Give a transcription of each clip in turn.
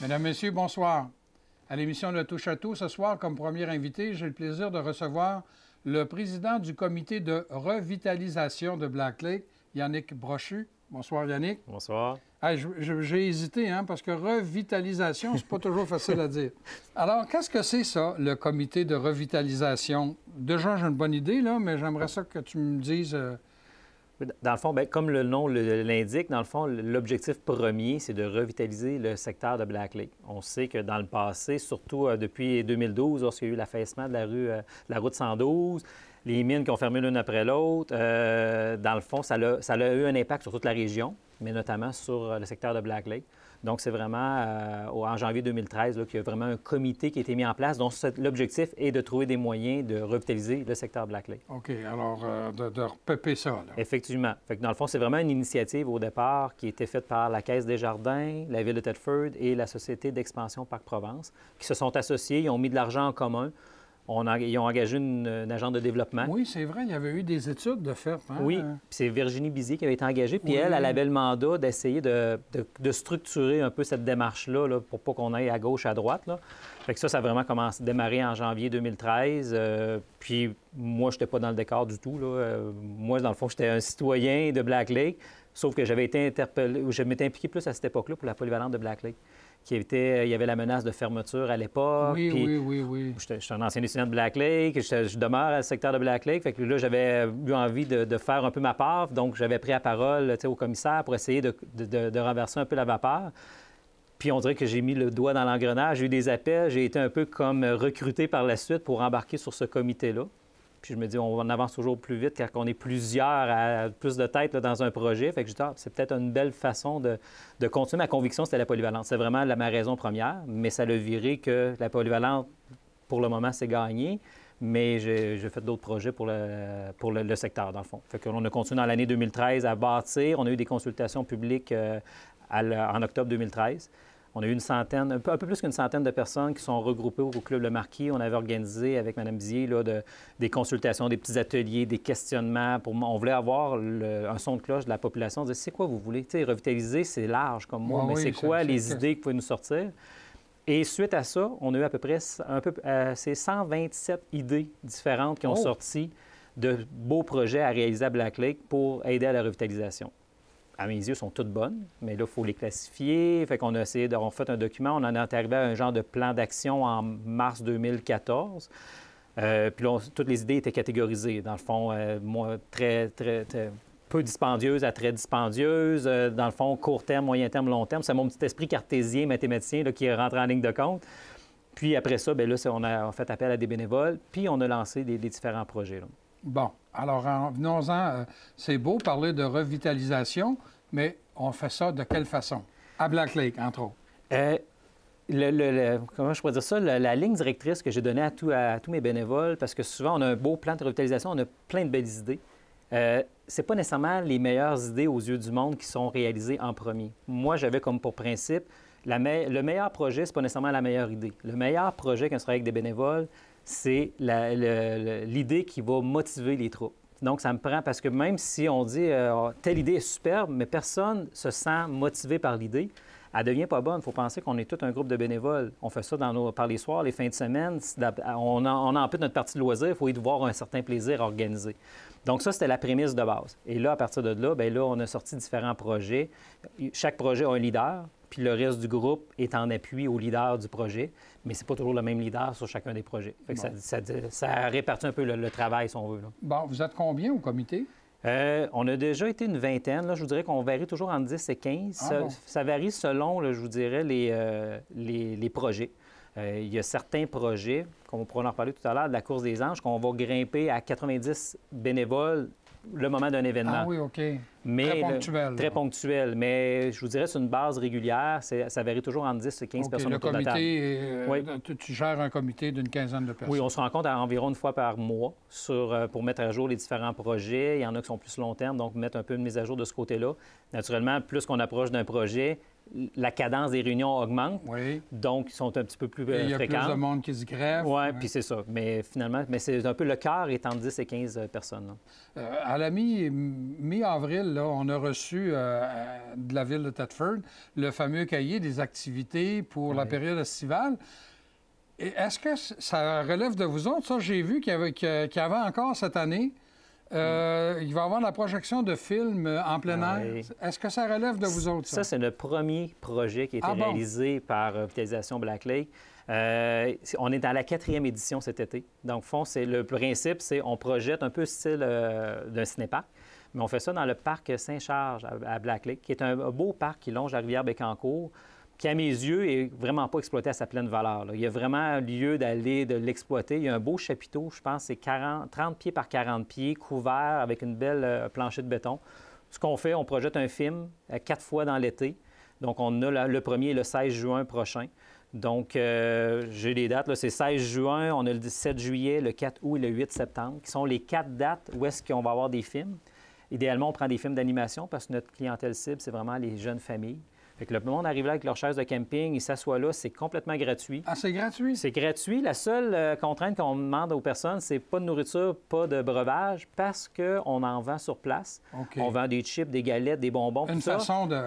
Mesdames, Messieurs, bonsoir. À l'émission de Touche à tout, ce soir, comme premier invité, j'ai le plaisir de recevoir le président du comité de revitalisation de Black Lake, Yannick Brochu. Bonsoir, Yannick. Bonsoir. Hey, j'ai hésité, parce que revitalisation, c'est pas toujours facile à dire. Alors, qu'est-ce que c'est ça, le comité de revitalisation? Déjà, j'ai une bonne idée, là, mais j'aimerais ça que tu me dises... Dans le fond, bien, comme le nom l'indique, dans le fond, l'objectif premier, c'est de revitaliser le secteur de Black Lake. On sait que dans le passé, surtout depuis 2012, lorsqu'il y a eu l'affaissement de la route 112, les mines qui ont fermé l'une après l'autre, dans le fond, ça a eu un impact sur toute la région, mais notamment sur le secteur de Black Lake. Donc, c'est vraiment en janvier 2013 qu'il y a vraiment un comité qui a été mis en place dont l'objectif est de trouver des moyens de revitaliser le secteur Black Lake. OK. Alors, de repeuper ça, là. Effectivement. Fait que dans le fond, c'est vraiment une initiative au départ qui a été faite par la Caisse des Jardins, la Ville de Thetford et la Société d'expansion Parc-Provence, qui se sont associés, ils ont mis de l'argent en commun. Ils ont engagé une agente de développement. Oui, c'est vrai, il y avait eu des études de fait. Oui, puis c'est Virginie Bizier qui avait été engagée. Puis elle avait le mandat d'essayer de structurer un peu cette démarche-là là, pour pas qu'on aille à gauche, à droite. Là. Fait que ça a vraiment démarré en janvier 2013. Puis moi, je n'étais pas dans le décor du tout. Là. Moi, dans le fond, j'étais un citoyen de Black Lake, sauf que j'avais été interpellé, ou je m'étais impliqué plus à cette époque-là pour la polyvalente de Black Lake. Il y avait la menace de fermeture à l'époque. Oui. Je suis un ancien étudiant de Black Lake, je demeure à le secteur de Black Lake. Fait que là, j'avais eu envie de faire un peu ma part. Donc, j'avais pris la parole au commissaire pour essayer de renverser un peu la vapeur. Puis, on dirait que j'ai mis le doigt dans l'engrenage. J'ai eu des appels. J'ai été un peu comme recruté par la suite pour embarquer sur ce comité-là. Puis je me dis, on avance toujours plus vite car on est plusieurs à plus de têtes là, dans un projet. Fait que je dis, c'est peut-être une belle façon de continuer. Ma conviction, c'était la polyvalente. C'est vraiment ma raison première, mais ça l'a viré que la polyvalente, pour le moment, c'est gagné. Mais j'ai fait d'autres projets pour le secteur, dans le fond. Fait qu'on a continué dans l'année 2013 à bâtir. On a eu des consultations publiques en octobre 2013. On a eu un peu plus qu'une centaine de personnes qui sont regroupées au Club Le Marquis. On avait organisé avec Mme Bizier là, des consultations, des petits ateliers, des questionnements. On voulait avoir un son de cloche de la population. On disait, c'est quoi vous voulez? T'sais, revitaliser, c'est large comme moi, mais c'est quoi les idées que vous pouvez nous sortir? Et suite à ça, on a eu à peu près 127 idées différentes qui ont sorti de beaux projets à réaliser à Black Lake pour aider à la revitalisation. À mes yeux, sont toutes bonnes, mais là, il faut les classifier. Fait qu'on a essayé on fait un document, on en est arrivé à un genre de plan d'action en mars 2014. Puis là, toutes les idées étaient catégorisées. Dans le fond, très peu dispendieuse à très dispendieuse. Dans le fond, court terme, moyen terme, long terme. C'est mon petit esprit cartésien, mathématicien là, qui est rentré en ligne de compte. Puis après ça, bien là, on a fait appel à des bénévoles, puis on a lancé des différents projets. Là. Bon, alors venons-en. C'est beau parler de revitalisation, mais on fait ça de quelle façon? À Black Lake, entre autres. Comment je pourrais dire ça? La ligne directrice que j'ai donnée à tous mes bénévoles, parce que souvent, on a un beau plan de revitalisation, on a plein de belles idées. C'est pas nécessairement les meilleures idées aux yeux du monde qui sont réalisées en premier. Moi, j'avais comme pour principe, le meilleur projet, c'est pas nécessairement la meilleure idée. Le meilleur projet quand on travaille avec des bénévoles, c'est l'idée qui va motiver les troupes. Donc, ça me prend parce que même si on dit telle idée est superbe, mais personne ne se sent motivé par l'idée, elle ne devient pas bonne. Il faut penser qu'on est tout un groupe de bénévoles. On fait ça par les soirs, les fins de semaine. On ampute notre partie de loisirs. Il faut y voir un certain plaisir organisé. Donc, ça, c'était la prémisse de base. Et là, à partir de là, bien là, on a sorti différents projets. Chaque projet a un leader, puis le reste du groupe est en appui au leader du projet. Mais ce n'est pas toujours le même leader sur chacun des projets. Fait que ça répartit un peu le travail, si on veut. Là. Bon, vous êtes combien au comité? On a déjà été une vingtaine. Là, je vous dirais qu'on varie toujours entre 10 et 15. Ça varie selon, là, je vous dirais, les projets. Il y a certains projets, comme on pourra en reparler tout à l'heure, de la course des anges, qu'on va grimper à 90 bénévoles le moment d'un événement. Ah oui, OK. Mais très ponctuel. Très ponctuel. Mais je vous dirais, c'est une base régulière. Ça varie toujours entre 10 et 15 personnes autour de la table. Tu gères un comité d'une quinzaine de personnes. Oui, on se rencontre environ une fois par mois pour mettre à jour les différents projets. Il y en a qui sont plus long terme, donc mettre un peu une mise à jour de ce côté-là. Naturellement, plus qu'on approche d'un projet, la cadence des réunions augmente. Oui. Donc, ils sont un petit peu plus Il y a fréquents. plus de monde qui se greffe. Oui, puis c'est ça. Mais finalement, c'est un peu le quart est entre 10 et 15 personnes. À la mi-avril, là, on a reçu de la ville de Thetford le fameux cahier des activités pour la période estivale. Est-ce que ça relève de vous autres? Ça, j'ai vu qu'il y avait encore cette année. Il va y avoir la projection de films en plein air. Est-ce que ça relève de vous autres, ça? Ça, c'est le premier projet qui a été réalisé par Revitalisation Black Lake. On est dans la 4e édition cet été. Donc, le principe, c'est on projette un peu style d'un cinéparc, mais on fait ça dans le parc Saint-Charles à Black Lake, qui est un beau parc qui longe la rivière Bécancour, qui, à mes yeux, est vraiment pas exploité à sa pleine valeur. Là. Il y a vraiment lieu d'aller de l'exploiter. Il y a un beau chapiteau, je pense, c'est 30 pieds par 40 pieds, couvert avec une belle plancher de béton. Ce qu'on fait, on projette un film 4 fois dans l'été. Donc, on a le premier le 16 juin prochain. Donc, j'ai les dates. C'est 16 juin, on a le 17 juillet, le 4 août et le 8 septembre, qui sont les 4 dates où est-ce qu'on va avoir des films. Idéalement, on prend des films d'animation parce que notre clientèle cible, c'est vraiment les jeunes familles. Fait que le monde arrive là avec leur chaise de camping, ils s'assoient là, c'est complètement gratuit. Ah, c'est gratuit? C'est gratuit. La seule contrainte qu'on demande aux personnes, c'est pas de nourriture, pas de breuvage, parce qu'on en vend sur place. Okay. On vend des chips, des galettes, des bonbons, Une tout ça. façon de...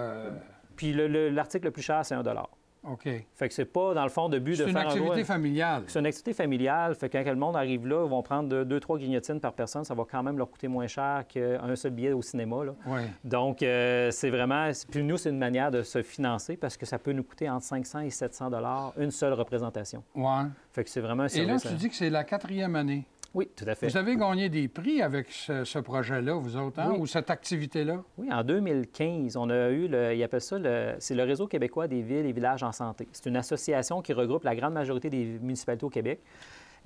Puis l'article le plus cher, c'est $1. OK. Fait que c'est pas, dans le fond, de but de faire un... C'est une activité familiale. C'est une activité familiale. Fait que quand le monde arrive là, ils vont prendre 2-3 grignotines par personne. Ça va quand même leur coûter moins cher qu'un seul billet au cinéma. Là. Oui. Donc, c'est vraiment... Puis nous, c'est une manière de se financer parce que ça peut nous coûter entre 500 et 700 $ une seule représentation. Oui. Fait que c'est vraiment un service... Et là, tu dis que c'est la 4e année. Oui, tout à fait. Vous avez gagné des prix avec ce projet-là, vous autres, hein? Oui. Ou cette activité-là? Oui, en 2015, on a eu, ils appellent ça, c'est le Réseau québécois des villes et villages en santé. C'est une association qui regroupe la grande majorité des municipalités au Québec.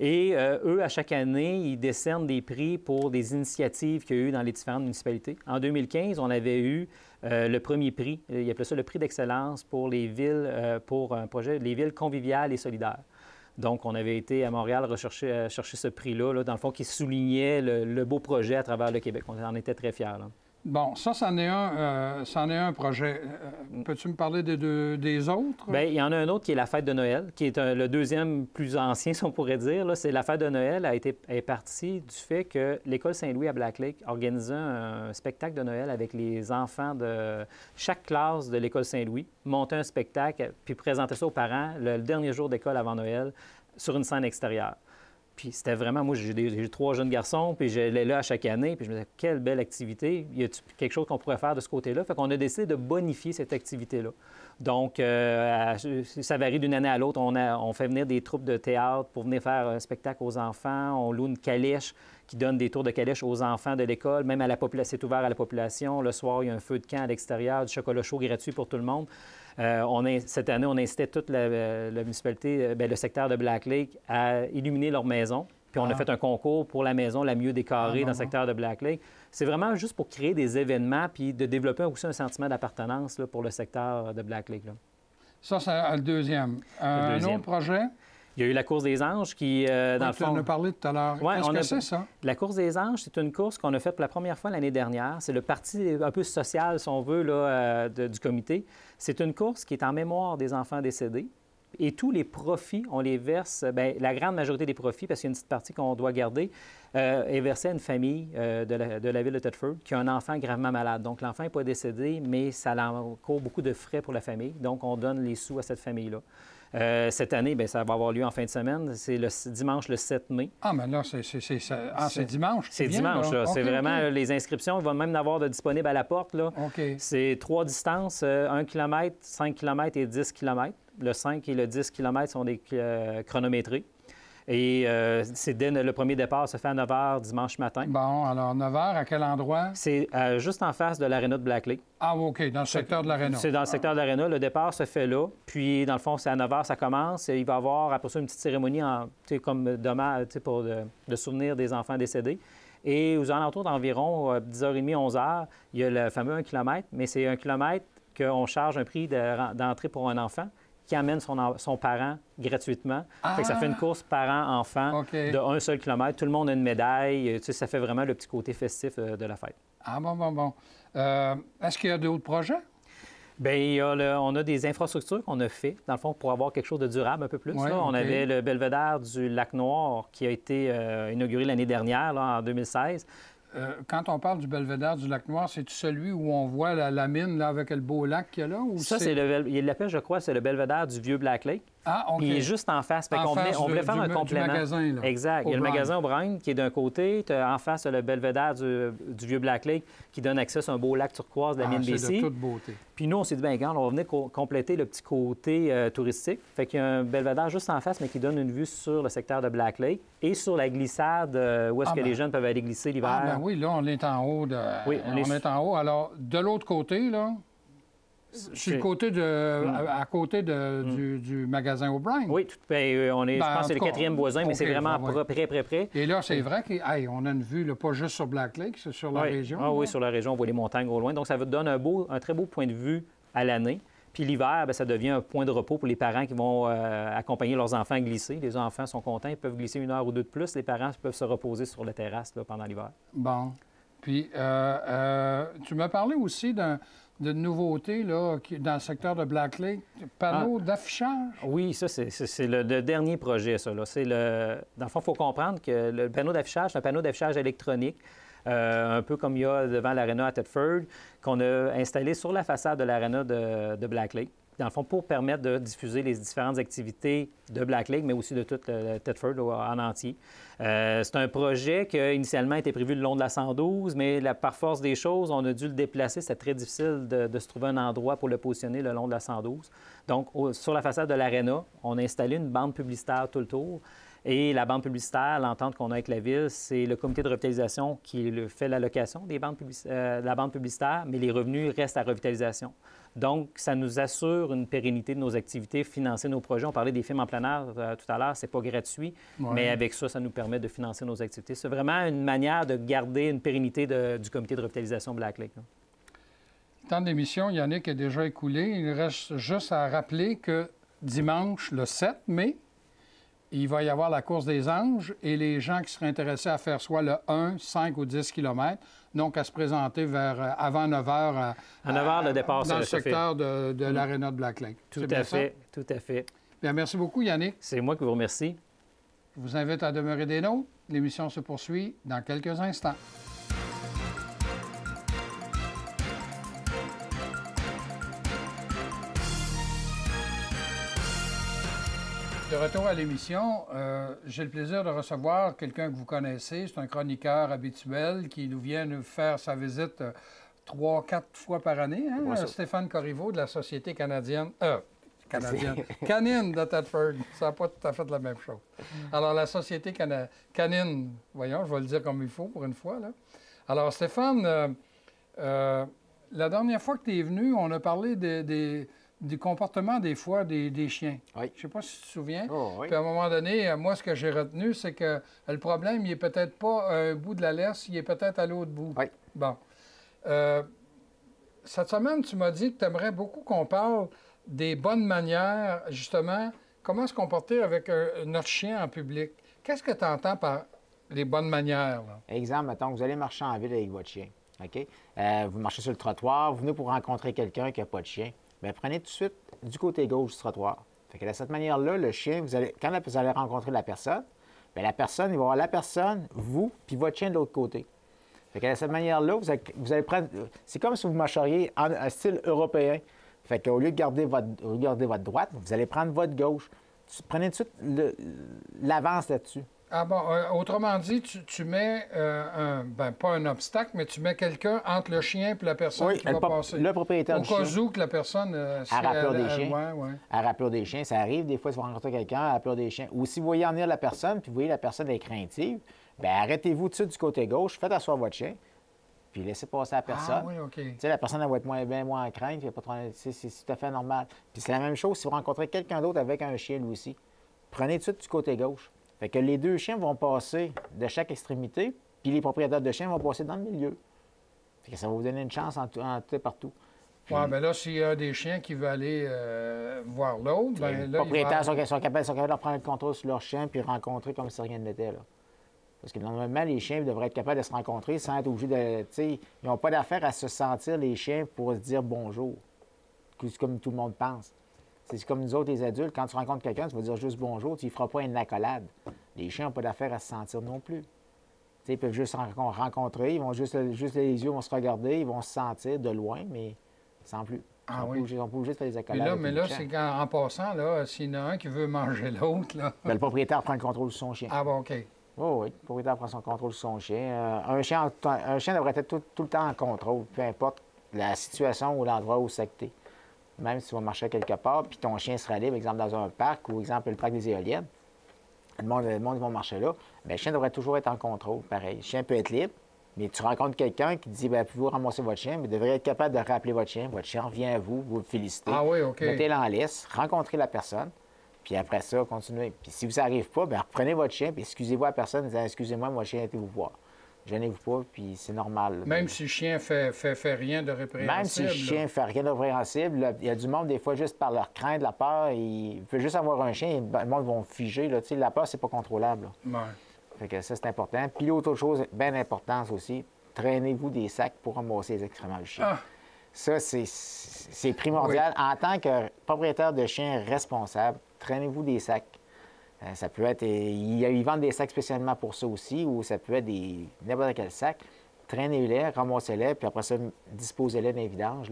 Et eux, à chaque année, ils décernent des prix pour des initiatives qu'il y a eu dans les différentes municipalités. En 2015, on avait eu le premier prix, ils appellent ça le prix d'excellence pour les villes, pour un projet, les villes conviviales et solidaires. Donc, on avait été à Montréal chercher ce prix-là, dans le fond, qui soulignait le beau projet à travers le Québec. On en était très fiers. Là. Bon, c'en est un projet. Peux-tu me parler des autres? Bien, il y en a un autre qui est la fête de Noël, qui est le deuxième plus ancien, si on pourrait dire. C'est la fête de Noël est partie du fait que l'École Saint-Louis à Black Lake organisait un spectacle de Noël avec les enfants de chaque classe de l'École Saint-Louis, montait un spectacle, puis présentait ça aux parents le dernier jour d'école avant Noël sur une scène extérieure. Puis c'était vraiment, moi, j'ai 3 jeunes garçons, puis j'allais là à chaque année, puis je me disais, quelle belle activité. Y a quelque chose qu'on pourrait faire de ce côté-là? Fait qu'on a décidé de bonifier cette activité-là. Donc, ça varie d'une année à l'autre. On fait venir des troupes de théâtre pour venir faire un spectacle aux enfants. On loue une calèche qui donne des tours de calèche aux enfants de l'école. Même à la population, c'est ouvert à la population. Le soir, il y a un feu de camp à l'extérieur, du chocolat chaud gratuit pour tout le monde. Cette année, on incitait toute la municipalité, le secteur de Black Lake, à illuminer leur maison. Puis on a fait un concours pour la maison la mieux décorée dans le secteur de Black Lake. C'est vraiment juste pour créer des événements puis de développer aussi un sentiment d'appartenance pour le secteur de Black Lake. Là. Ça, c'est le deuxième. Un autre projet? Il y a eu la course des anges qui, dans le fond... Tu en as parlé tout à l'heure. Ouais, Qu'est-ce que c'est, ça? La course des anges, c'est une course qu'on a faite pour la première fois l'année dernière. C'est le parti un peu social, si on veut, là, du comité. C'est une course qui est en mémoire des enfants décédés. Et tous les profits, on les verse, bien, la grande majorité des profits, parce qu'il y a une petite partie qu'on doit garder, est versée à une famille de la ville de Thetford qui a un enfant gravement malade. Donc, l'enfant n'est pas décédé, mais ça encourt beaucoup de frais pour la famille. Donc, on donne les sous à cette famille-là. Cette année, bien, ça va avoir lieu en fin de semaine. C'est le dimanche le 7 mai. Ah, mais là, c'est dimanche. C'est dimanche, là. C'est vraiment les inscriptions. Il va même en avoir de disponibles à la porte, là. C'est 3 distances, 1 km, 5 km et 10 km. Le 5 et le 10 km sont des chronométrés. Et le premier départ se fait à 9 h dimanche matin. Bon, alors 9 h, à quel endroit? C'est juste en face de l'aréna de Black Lake. Ah, OK, dans le secteur de l'aréna. C'est dans le secteur de l'aréna. Le départ se fait là. Puis, dans le fond, c'est à 9 h, ça commence. Il va y avoir, après ça, une petite cérémonie comme dommage pour de souvenir des enfants décédés. Et aux alentours d'environ 10h30, 11h, il y a le fameux 1 km, mais c'est 1 km qu'on charge un prix d'entrée pour un enfant qui amène son parent gratuitement. Fait que ça fait une course parent-enfant de 1 seul kilomètre. Tout le monde a une médaille. Ça fait vraiment le petit côté festif de la fête. Ah, bon. Est-ce qu'il y a d'autres projets? Bien, on a des infrastructures qu'on a fait, dans le fond, pour avoir quelque chose de durable un peu plus. Ouais, là. On OK. avait le belvédère du Lac-Noir qui a été inauguré l'année dernière, là, en 2016. Quand on parle du belvédère du Lac-Noir, c'est celui où on voit la mine là, avec le beau lac qu'il y a là? Ou Ça, il l'appelle, je crois, c'est le belvédère du vieux Black Lake. Ah, OK. Il est juste en face. Fait En qu'on face on voulait faire un du complément. magasin, là. Exact. Il y a le O'Brien. magasin O'Brien qui est d'un côté. En face, le belvédère du vieux Black Lake qui donne accès sur un beau lac turquoise de la mine C'est BC. de toute beauté. Puis nous, on s'est dit, bien, regarde, on va venir compléter le petit côté touristique. Fait qu'il y a un belvédère juste en face, mais qui donne une vue sur le secteur de Black Lake et sur la glissade où est-ce que les jeunes peuvent aller glisser l'hiver. Ah, ben oui, là, on est en haut. Oui, on est en haut. Alors, de l'autre côté, là, sur le côté à côté du magasin O'Brien. Oui, je pense que c'est le quatrième voisin, mais OK, c'est vraiment ouais. près. Et là, c'est vrai qu'on a une vue, là, pas juste sur Black Lake, c'est sur la région. Ah, oui, sur la région, on voit les montagnes au loin. Donc, ça vous donne un très beau point de vue à l'année. Puis l'hiver, bien, ça devient un point de repos pour les parents qui vont accompagner leurs enfants à glisser. Les enfants sont contents, ils peuvent glisser 1 heure ou 2 de plus. Les parents peuvent se reposer sur la terrasse là, pendant l'hiver. Bon. Puis, tu m'as parlé aussi d'une nouveauté là, dans le secteur de Black Lake, panneaux d'affichage. Oui, ça, c'est le dernier projet, ça. Là. Dans le fond, il faut comprendre que le panneau d'affichage, c'est un panneau d'affichage électronique, un peu comme il y a devant l'aréna à Thetford, qu'on a installé sur la façade de l'aréna de Black Lake. Dans le fond, pour permettre de diffuser les différentes activités de Black Lake, mais aussi de tout le Thetford en entier. C'est un projet qui a initialement été prévu le long de la 112, mais par force des choses, on a dû le déplacer. C'était très difficile de se trouver un endroit pour le positionner le long de la 112. Donc, sur la façade de l'aréna, on a installé une bande publicitaire tout le tour. Et la bande publicitaire, l'entente qu'on a avec la Ville, c'est le comité de revitalisation qui fait l'allocation de la bande publicitaire, mais les revenus restent à revitalisation. Donc, ça nous assure une pérennité de nos activités, financer nos projets. On parlait des films en plein air tout à l'heure, c'est pas gratuit, mais avec ça, ça nous permet de financer nos activités. C'est vraiment une manière de garder une pérennité du comité de revitalisation Black Lake. Là. Le temps d'émission, Yannick, est déjà écoulé. Il reste juste à rappeler que dimanche, le 7 mai, il va y avoir la course des anges et les gens qui seraient intéressés à faire soit le 1, 5 ou 10 km, donc à se présenter vers avant 9 h. À 9 h, le départ, dans le secteur de l'aréna de Black Lake. Tout à fait, tout à fait. Bien, merci beaucoup, Yannick. C'est moi qui vous remercie. Je vous invite à demeurer des nôtres. L'émission se poursuit dans quelques instants. De retour à l'émission, j'ai le plaisir de recevoir quelqu'un que vous connaissez. C'est un chroniqueur habituel qui nous vient nous faire sa visite 3-4 fois par année. Hein? Stéphane Corriveau de la Société canadienne. Canine de Thetford. Ça n'a pas tout à fait la même chose. Alors, la Société canine, voyons, je vais le dire comme il faut pour une fois. Là. Alors, Stéphane, la dernière fois que tu es venu, on a parlé du comportement des fois des chiens. Oui. Je ne sais pas si tu te souviens. Oh, oui. Puis à un moment donné, moi, ce que j'ai retenu, c'est que le problème, il n'est peut-être pas à un bout de la laisse, il est peut-être à l'autre bout. Oui. Bon. Cette semaine, tu m'as dit que tu aimerais beaucoup qu'on parle des bonnes manières, justement, comment se comporter avec notre chien en public. Qu'est-ce que tu entends par les bonnes manières? Là? Exemple, mettons, vous allez marcher en ville avec votre chien. OK? Vous marchez sur le trottoir, vous venez pour rencontrer quelqu'un qui n'a pas de chien. Bien, prenez tout de suite du côté gauche du trottoir. Fait que de cette manière-là, le chien, quand vous allez rencontrer la personne, bien, la personne, il va voir la personne, vous, puis votre chien de l'autre côté. Fait que de cette manière-là, vous allez prendre... C'est comme si vous marcheriez en style européen. Fait qu'au lieu de garder votre droite, vous allez prendre votre gauche. Prenez tout de suite l'avance là-dessus. Ah bon, autrement dit, tu mets, pas un obstacle, mais tu mets quelqu'un entre le chien et la personne qui va passer. Le propriétaire du chien. Au cas où que la personne... à rappeur des chiens. À rappeur des chiens, ça arrive. Des fois, si vous rencontrez quelqu'un à rappeur des chiens. Ou si vous voyez en venir la personne, puis vous voyez la personne est craintive, bien, arrêtez-vous tout de suite du côté gauche, faites asseoir votre chien, puis laissez passer la personne. Ah oui, OK. Tu sais, la personne, elle va être moins en crainte, c'est tout à fait normal. Puis c'est la même chose si vous rencontrez quelqu'un d'autre avec un chien, lui aussi. Prenez tout de suite du côté gauche. Fait que les deux chiens vont passer de chaque extrémité, puis les propriétaires de chiens vont passer dans le milieu. Fait que ça va vous donner une chance en tout et partout. Oui, bien là, s'il y a des chiens qui veulent aller voir l'autre, bien là... Les propriétaires sont capables de prendre le contrôle sur leur chien puis rencontrer comme si rien n'était, là. Parce que normalement, les chiens devraient être capables de se rencontrer sans être obligés de... Tu sais, ils n'ont pas d'affaire à se sentir, les chiens, pour se dire bonjour. comme tout le monde pense. C'est comme nous autres, les adultes, quand tu rencontres quelqu'un, tu vas dire juste bonjour, tu ne feras pas une accolade. Les chiens n'ont pas d'affaire à se sentir non plus. T'sais, ils peuvent juste rencontrer, ils vont juste les yeux vont se regarder, ils vont se sentir de loin, mais sans plus. Ils sont pas obligés de faire des accolades. Mais là, c'est qu'en passant, là, s'il y en a un qui veut manger l'autre, là. Bien, le propriétaire prend le contrôle de son chien. Ah bon, OK. Oui, le propriétaire prend son contrôle de son chien. Un chien devrait être tout le temps en contrôle, peu importe la situation ou l'endroit où c'est que t'es. Même si tu vas marcher quelque part, puis ton chien sera libre, exemple dans un parc ou exemple le parc des éoliennes, le monde va marcher là, bien, le chien devrait toujours être en contrôle, pareil. Le chien peut être libre, mais tu rencontres quelqu'un qui te dit, bien, pouvez-vous ramasser votre chien, mais vous devriez être capable de rappeler votre chien revient à vous, vous le félicitez. Ah oui, OK. Mettez-le en laisse, rencontrez la personne, puis après ça, continuez. Puis si ça n'arrive pas, bien, reprenez votre chien, puis excusez-vous à la personne, disant, excusez-moi, mon chien a été vous voir. Gênez-vous pas, puis c'est normal. Même si le chien fait rien de répréhensible. Même si le chien ne fait rien de répréhensible, il y a du monde, des fois, juste par leur crainte, la peur, il veut juste avoir un chien, le monde va figer. Là. La peur, c'est pas contrôlable. Ouais. Fait que ça, c'est important. Puis l'autre chose, bien importante aussi, traînez-vous des sacs pour ramasser les excréments du chien. Ah. Ça, c'est primordial. Oui. En tant que propriétaire de chien responsable, traînez-vous des sacs. Ça peut être... Ils vendent des sacs spécialement pour ça aussi, ou ça peut être n'importe quel sac. Traînez-les, ramassez-les, puis après ça, disposez-les dans les vidanges.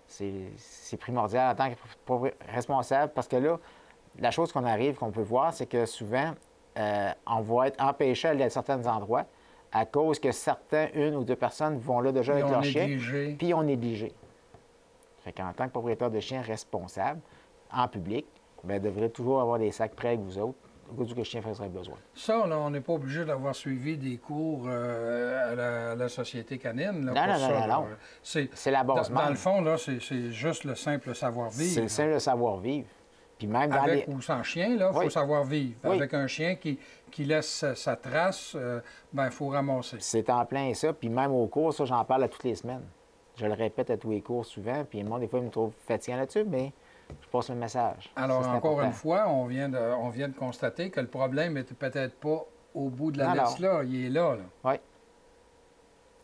C'est primordial en tant que responsable, parce que là, la chose qu'on peut voir, c'est que souvent, on va être empêché d'aller à certains endroits à cause que une ou deux personnes vont là déjà avec leur chien, puis on est négligé. Fait qu'en tant que propriétaire de chien responsable, en public, bien, devrait toujours avoir des sacs prêts avec vous autres, au cas où le chien ferait besoin. Ça, là, on n'est pas obligé d'avoir suivi des cours à la Société canine. Là, non. C'est la base même. Dans le fond, là, c'est juste le simple savoir-vivre. C'est le simple savoir-vivre. Puis même avec ou sans chien, il faut savoir vivre. Oui. Avec un chien qui laisse sa trace, il faut ramasser. C'est en plein ça. Puis même au cours, ça, j'en parle à toutes les semaines. Je le répète à tous les cours souvent. Puis le monde, des fois, il me trouve fatiguant là-dessus, mais je passe le message. Alors, encore une fois, on vient de constater que le problème n'était peut-être pas au bout de la liste, là. Il est là. Oui.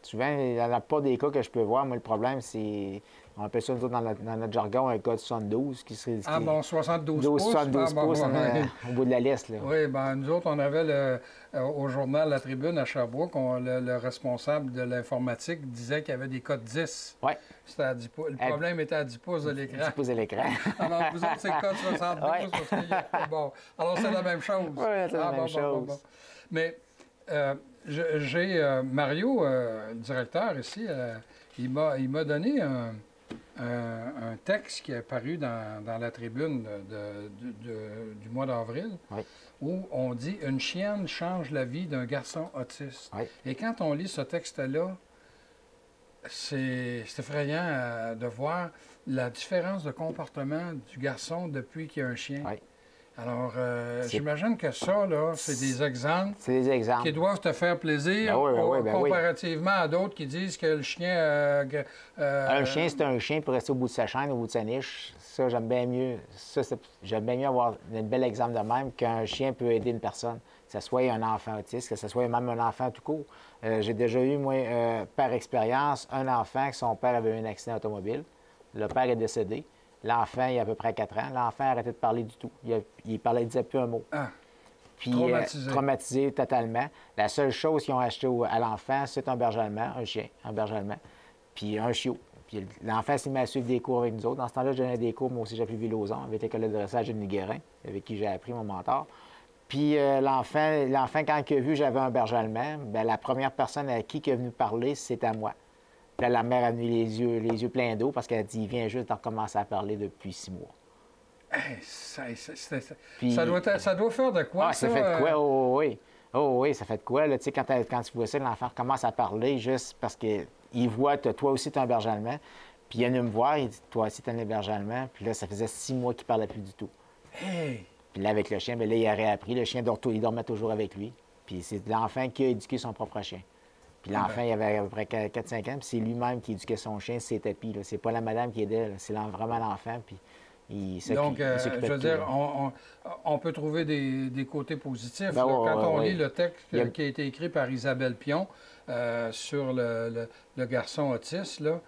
Souvent, il n'y en a pas des cas que je peux voir. Moi, le problème, c'est... On appelle ça, nous autres, dans notre jargon, un cas de 72, qui serait... Ah bon, 72 pouces? 72 pouces au bout de la liste, là. Oui, bien, nous autres, on avait au journal La Tribune à Sherbrooke, le responsable de l'informatique disait qu'il y avait des cas de 10. Oui. C'était à 10 pouces. Le problème était à 10 pouces de l'écran. 10 pouces de l'écran. Alors, vous autres, c'est le cas de 72, parce qu'il y a... Bon, alors, c'est la même chose. Oui, c'est la même chose. Bon. Mais j'ai Mario, le directeur ici, il m'a donné un texte qui est paru dans la tribune du mois d'avril, où on dit « Une chienne change la vie d'un garçon autiste ». Et quand on lit ce texte-là, c'est effrayant de voir la différence de comportement du garçon depuis qu'il y a un chien. Alors, j'imagine que ça, là, c'est des exemples qui doivent te faire plaisir comparativement à d'autres qui disent que le chien... Un chien, c'est un chien pour rester au bout de sa chaîne, au bout de sa niche. Ça, j'aime bien mieux. J'aime bien mieux avoir un bel exemple de même qu'un chien peut aider une personne, que ce soit un enfant autiste, que ce soit même un enfant tout court. J'ai déjà eu, moi, par expérience, un enfant que son père avait eu un accident automobile. Le père est décédé. L'enfant, il a à peu près 4 ans. L'enfant a arrêté de parler du tout. Il disait plus un mot. Ah, puis, traumatisé totalement. La seule chose qu'ils ont acheté à l'enfant, c'est un berger allemand, un berger allemand, puis un chiot. Puis l'enfant s'est mis à suivre des cours avec nous autres. Dans ce temps-là, je donnais des cours, moi aussi, j'ai appris Villozon, avec l'école de dressage de Guérin, avec qui j'ai appris mon mentor. Puis l'enfant, quand il a vu que j'avais un berger allemand, bien, la première personne à qui il est venu parler, c'était à moi. Puis là, la mère a mis les yeux pleins d'eau parce qu'elle a dit, il vient juste de recommencer à parler depuis 6 mois. Hey, ça doit faire de quoi, ça? Fait de quoi? Oh oui, ça fait de quoi? Là, quand tu vois ça, l'enfant commence à parler juste parce qu'il voit, toi aussi, tu es un berger allemand. Puis il est venu me voir, il dit, toi aussi, tu es un berger allemand. Puis là, ça faisait 6 mois qu'il ne parlait plus du tout. Hey! Puis là, avec le chien, bien, là, il a réappris. Le chien, il dormait toujours avec lui. Puis c'est l'enfant qui a éduqué son propre chien. Puis l'enfant, il avait à peu près 4-5 ans, puis c'est lui-même qui éduquait son chien, ses tapis. C'est pas la madame qui aidait, c'est vraiment l'enfant, puis il s'occupait de tout. Donc, je veux dire, on peut trouver des côtés positifs. Ben, quand on lit le texte qui a été écrit par Isabelle Pion sur le garçon autiste, là,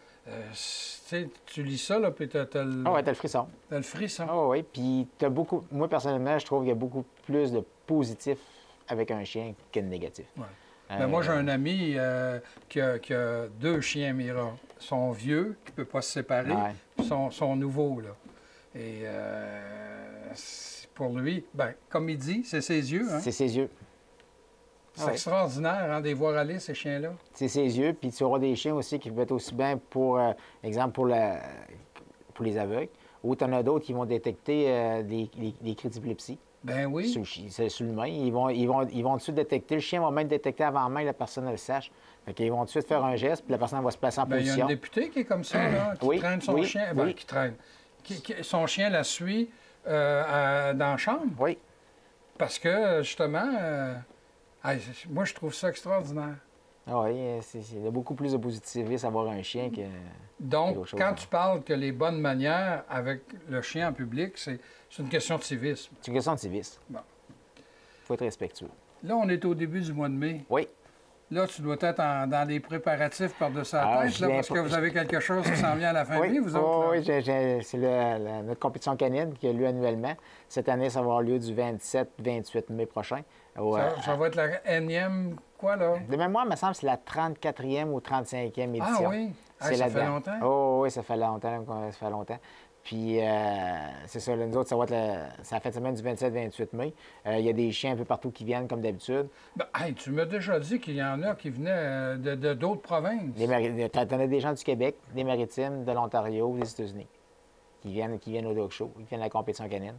Tu lis ça, là, puis t'as le, Ah ouais, t'as le frisson. t'as le frisson. Ah oui, puis t'as beaucoup... Moi, personnellement, je trouve qu'il y a beaucoup plus de positifs avec un chien que de négatifs. Ouais. Ben, moi, j'ai un ami qui a 2 chiens Mira. Son vieux, qui ne peut pas se séparer, Ouais. puis son nouveau, là. Et pour lui, ben, comme il dit, c'est ses yeux. Hein? C'est ses yeux. C'est Ouais. extraordinaire hein, de les voir aller, ces chiens-là. C'est ses yeux. Puis tu auras des chiens aussi qui peuvent être aussi bien pour, exemple, pour les aveugles, ou tu en as d'autres qui vont détecter des cris d'épilepsie. Ben oui. Sur l'humain. Ils vont tout de suite détecter. Le chien va même détecter avant même que la personne ne le sache. Fait qu'ils vont tout de suite faire un geste, puis la personne va se placer en Ben, il y a position. un député qui est comme ça, là, qui Oui, traîne son oui, chien. Ben, oui. qui traîne. Son chien la suit dans la chambre. Oui. Parce que, justement, moi, je trouve ça extraordinaire. Ah oui, il y a beaucoup plus de positivisme à avoir un chien que... Donc, quelque chose, quand hein. tu parles que les bonnes manières avec le chien en public, c'est une question de civisme. C'est une question de civisme. Bon. Il faut être respectueux. Là, on est au début du mois de mai. Oui. Là, tu dois être dans les préparatifs par-dessus la Ah, tête, je là, viens parce que pas- vous avez quelque chose qui s'en vient à la fin de Oui, mai, vous autres. là. oui, c'est notre compétition canine qui a lieu annuellement. Cette année, ça va avoir lieu du 27-28 mai prochain. Ça va être la énième, quoi, là? De mémoire, il me semble que c'est la 34e ou 35e édition. Ah oui? C'est Ça fait là-dedans. longtemps? Oh, oui, ça fait longtemps. Ça fait longtemps. Puis, c'est ça, là, nous autres, ça va être c'est la fin de semaine du 27-28 mai. Il y a des chiens un peu partout qui viennent, comme d'habitude. Ben, hey, tu m'as déjà dit qu'il y en a qui venaient de d'autres provinces. T'en as des gens du Québec, des Maritimes, de l'Ontario, des États-Unis, qui viennent au dog show, qui viennent à la compétition canine.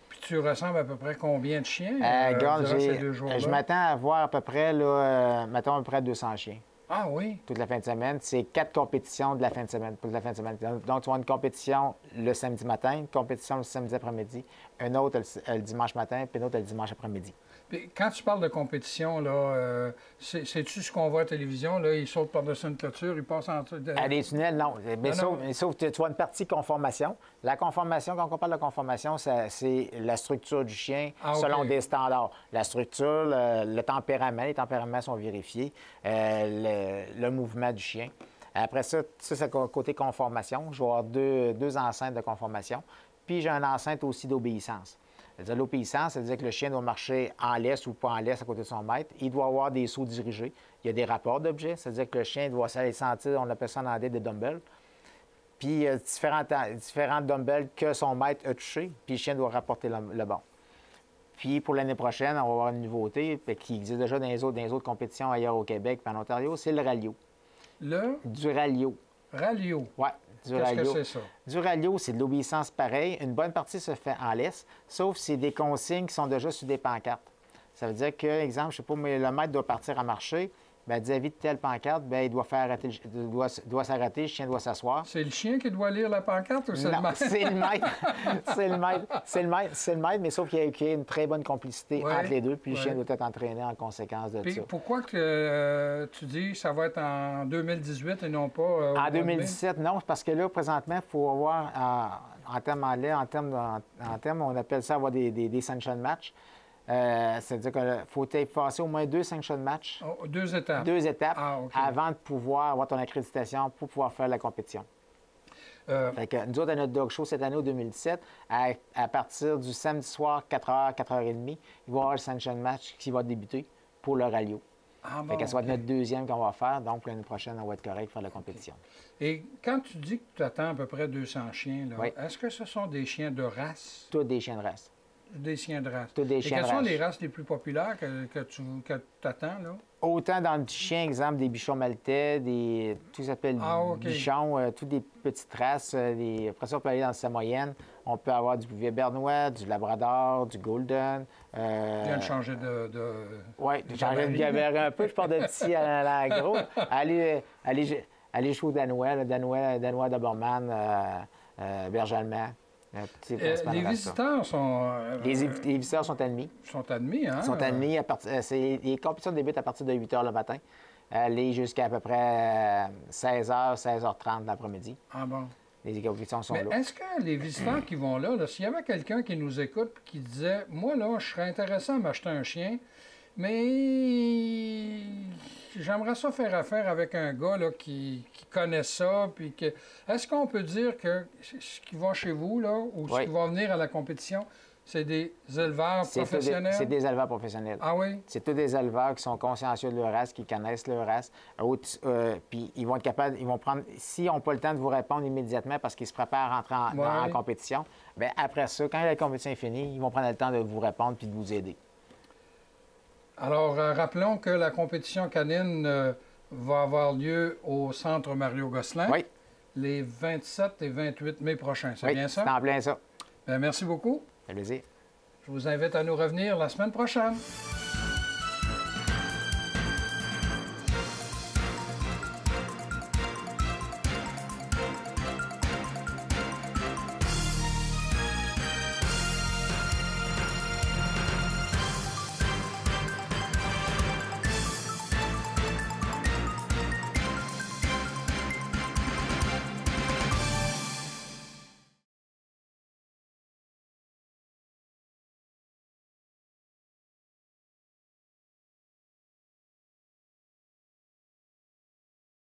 Puis tu ressembles à peu près combien de chiens Regarde, durant ces 2 jours-là? je m'attends à voir à peu près, là, mettons, à peu près 200 chiens. Ah oui? Toute la fin de semaine. C'est 4 compétitions de la fin de semaine, pour la fin de semaine. Donc, tu vas avoir une compétition le samedi matin, une compétition le samedi après-midi, une autre le dimanche matin, puis une autre le dimanche après-midi. Puis quand tu parles de compétition, là, sais-tu ce qu'on voit à la télévision? Là, ils sautent par-dessus une clôture, ils passent en dessous de... À des tunnels, non. Mais Non, sauf tu vois une partie conformation. La conformation, quand on parle de conformation, c'est la structure du chien Ah, selon OK. des standards. La structure, le tempérament, les tempéraments sont vérifiés, le mouvement du chien. Après ça, c'est côté conformation. Je vais avoir deux enceintes de conformation. Puis j'ai une enceinte aussi d'obéissance. C'est-à-dire l'obéissance, c'est-à-dire que le chien doit marcher en laisse ou pas en laisse à côté de son maître. Il doit avoir des sauts dirigés. Il y a des rapports d'objets, c'est-à-dire que le chien doit aller sentir, on appelle ça en anglais des dumbbells. Puis il y a différents dumbbells que son maître a touchés, puis le chien doit rapporter le bon. Puis pour l'année prochaine, on va avoir une nouveauté qui existe déjà dans les autres compétitions ailleurs au Québec et en Ontario, c'est le rallyo. Du rallyo. Rallyo. Oui, du Qu'est-ce rallyo. que c'est ça? Du rallyo, c'est de l'obéissance pareil. Une bonne partie se fait en laisse, sauf si c'est des consignes qui sont déjà sur des pancartes. Ça veut dire que, exemple, je sais pas, mais le maître doit partir à marcher, bien, vis-à-vis de telle pancarte, bien, il doit faire arrêter, doit s'arrêter, le chien doit s'asseoir. C'est le chien qui doit lire la pancarte ou c'est le Non, maître? c'est le maître. C'est le maître. C'est le maître, mais sauf qu'il y a une très bonne complicité Ouais, entre les deux, puis le chien ouais. doit être entraîné en conséquence de Puis ça. pourquoi que tu dis que ça va être en 2018 et non pas au mois En de mai? 2017, non, parce que là, présentement, il faut avoir, en termes en lait, en termes, on appelle ça avoir des sanction match. C'est-à-dire qu'il faut passer au moins 2 sanction match, Oh, 2 étapes. 2 étapes, Ah, OK. avant de pouvoir avoir ton accréditation pour pouvoir faire la compétition. Fait que nous autres, à notre dog show cette année, au 2017, à partir du samedi soir, 4h, 4h30, il va y avoir le sanction match qui va débuter pour le rallyo. Ah, Fait bon, que ça va être OK. notre deuxième qu'on va faire. Donc, l'année prochaine, on va être correct pour faire la compétition. Et quand tu dis que tu attends à peu près 200 chiens, là, Oui. est-ce que ce sont des chiens de race? Tous des chiens de race. Des chiens de race. Tous des Et chiens quelles de sont race. les races les plus populaires que tu attends, là? Autant dans le chien, exemple, des bichons maltais, tout s'appelle Ah, OK. bichons, toutes des petites races. Après ça, on peut aller dans le samoyenne. On peut avoir du bouvier bernois, du labrador, du golden. Tu viens de changer de... Oui, de j'arrête de gabarit. gabarit un peu. Je pars de petit à la gros. Aller jouer au danois, le danois Doberman, berger allemand. C'est principalement les la race, visiteurs sont... Les visiteurs sont admis. sont admis, hein? Sont admis les compétitions débutent à partir de 8 h le matin, aller jusqu'à peu près 16 h, 16 h 30 l'après-midi. Ah bon. Les compétitions sont Mais là. est-ce que les visiteurs qui vont là, s'il y avait quelqu'un qui nous écoute et qui disait « Moi, là, je serais intéressé à m'acheter un chien, Mais j'aimerais ça faire affaire avec un gars là, qui connaît ça. Puis que... Est-ce qu'on peut dire que ce qui va chez vous, là, ou ce Oui. qui va venir à la compétition, c'est des éleveurs professionnels? C'est des éleveurs professionnels. Ah oui? C'est tous des éleveurs qui sont consciencieux de leur race, qui connaissent leur race. Puis ils vont être capables, ils vont prendre, s'ils n'ont pas le temps de vous répondre immédiatement parce qu'ils se préparent à rentrer en compétition, bien après ça, quand la compétition est finie, ils vont prendre le temps de vous répondre puis de vous aider. Alors, rappelons que la compétition canine va avoir lieu au Centre Mario Gosselin Oui, les 27 et 28 mai prochains. C'est oui, bien ça? c'est en plein ça. Bien, merci beaucoup. Ça fait plaisir. Je vous invite à nous revenir la semaine prochaine.